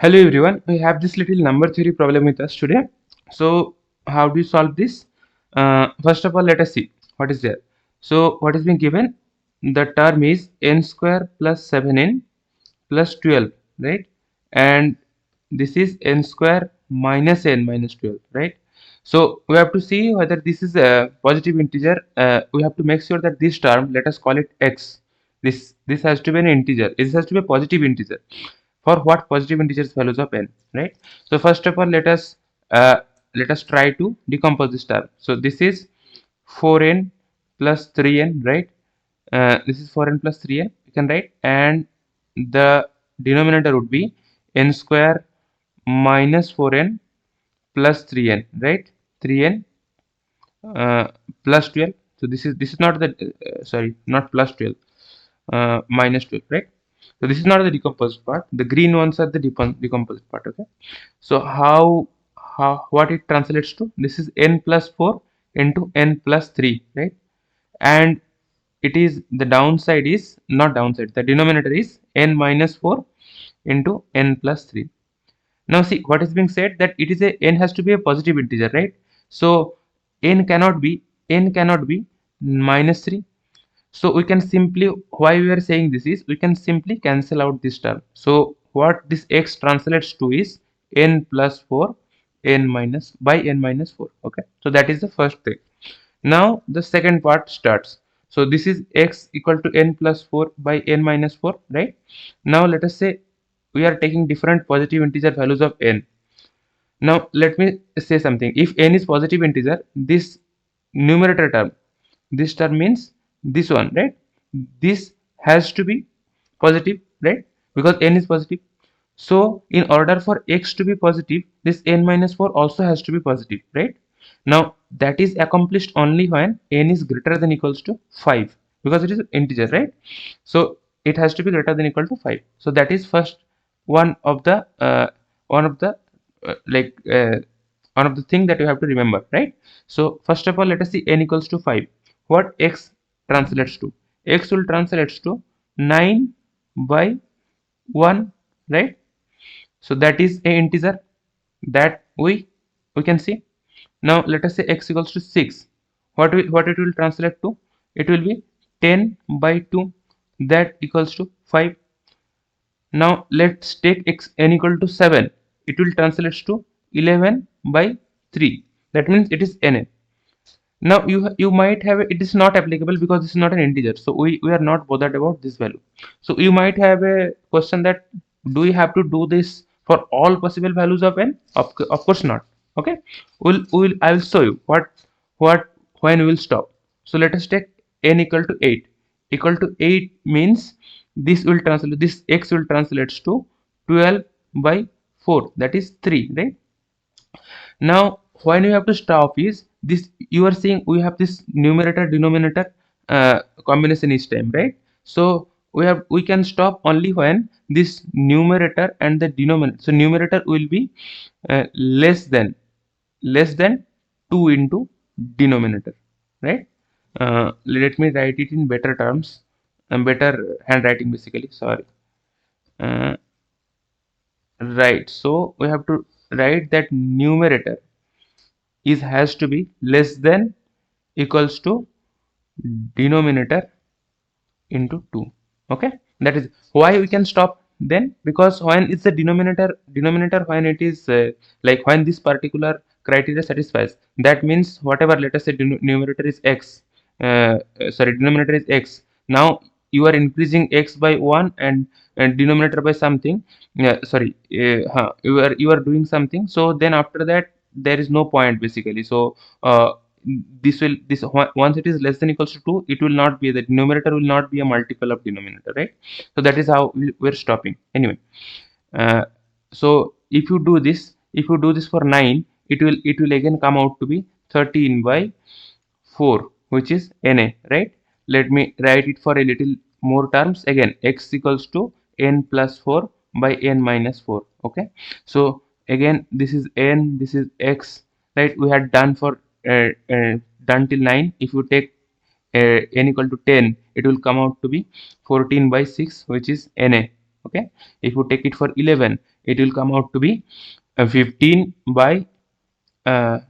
Hello everyone, we have this little number theory problem with us today. So how do you solve this? First of all, let us see what is there. So what is being given? The term is n square plus 7n plus 12, right? And this is n square minus n minus 12, right? So we have to see whether this is a positive integer. We have to make sure that this term, let us call it x. This has to be an integer. This has to be a positive integer. For what positive integers values of n, right? So first of all, uh, let us try to decompose this term. So this is 4n plus 3n, right? This is 4n plus 3n, you can write, and the denominator would be n square minus 4n plus 3n, right? 3n uh, plus 12. So this is not the sorry, not plus 12, minus 12, right? So this is not the decomposed part. The green ones are the decomposed part. Okay. So how what it translates to? This is n plus 4 into n plus 3, right? And it is the downside is not downside. The denominator is n minus 4 into n plus 3. Now see what is being said, that it is a n has to be a positive integer, right? So n cannot be minus 3. So we can simply, why we are saying this is, we can simply cancel out this term. So what this x translates to is n plus 4 n minus by n minus 4. Okay, so that is the first thing. Now the second part starts. So this is x equal to n plus 4 by n minus 4, right? Now let us say we are taking different positive integer values of n. Now let me say something. If n is positive integer, this numerator term, this term means this one, right? This has to be positive, right? Because n is positive. So in order for x to be positive, this n minus 4 also has to be positive, right? Now that is accomplished only when n is greater than equals to 5, because it is integer, right? So it has to be greater than equal to 5. So that is first one of the one of the like one of the thing that you have to remember, right? So first of all, let us see n equals to 5. What x translates to? X will translates to 9 by 1, right? So that is a integer that we can see. Now let us say x equals to 6. What it will translate to? It will be 10 by 2, that equals to 5. Now let's take x n equal to 7. It will translate to 11 by 3. That means it is n. Now you might have, it is not applicable because this is not an integer. So we are not bothered about this value. So you might have a question that, do we have to do this for all possible values of n? Of course not. Okay. I will show you what when we will stop. So let us take n equal to 8. Equal to 8 means this will translate, this x will translate to 12 by 4, that is 3, right? Now when you have to stop is this, you are seeing we have this numerator denominator combination each time, right? So we can stop only when this numerator and the denominator, so numerator will be less than 2 into denominator, right? Let me write it in better terms and better handwriting, basically, sorry. uh, right, so we have to write that numerator is has to be less than equals to denominator into 2. Okay, that is why we can stop then, because when it's the denominator when it is like when this particular criteria satisfies, that means whatever, let us say numerator is x, sorry, denominator is x. Now you are increasing x by 1 and denominator by something, sorry, you are doing something, so then after that there is no point, basically. So this once it is less than equals to 2, it will not be, the numerator will not be a multiple of denominator, right? So that is how we're stopping anyway. uh, so if you do this for 9, it will again come out to be 13 by 4, which is na, right? Let me write it for a little more terms. Again, x equals to n plus 4 by n minus 4. Okay, so again this is n, this is x, right? We had done for done till 9. If you take n equal to 10, it will come out to be 14 by 6, which is na. Okay, if you take it for 11, it will come out to be 15 by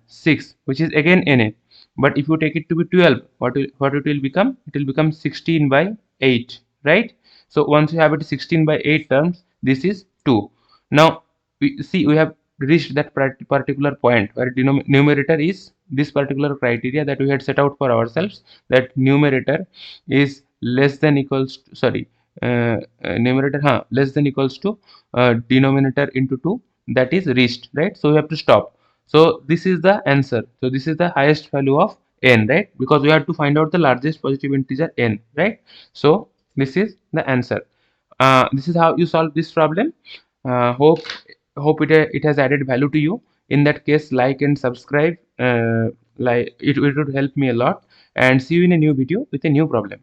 6, which is again na. But if you take it to be 12, what it will become? It will become 16 by 8, right? So once you have it 16 by 8 terms, this is 2. Now we have reached that particular point where numerator is this particular criteria that we had set out for ourselves, that numerator is less than equals to, sorry, numerator less than equals to denominator into 2, that is reached, right? So we have to stop. So this is the answer. So this is the highest value of n, right? Because we have to find out the largest positive integer n, right? So this is the answer. This is how you solve this problem. Hope it has added value to you. In that case, like and subscribe. Like it would help me a lot. And see you in a new video with a new problem.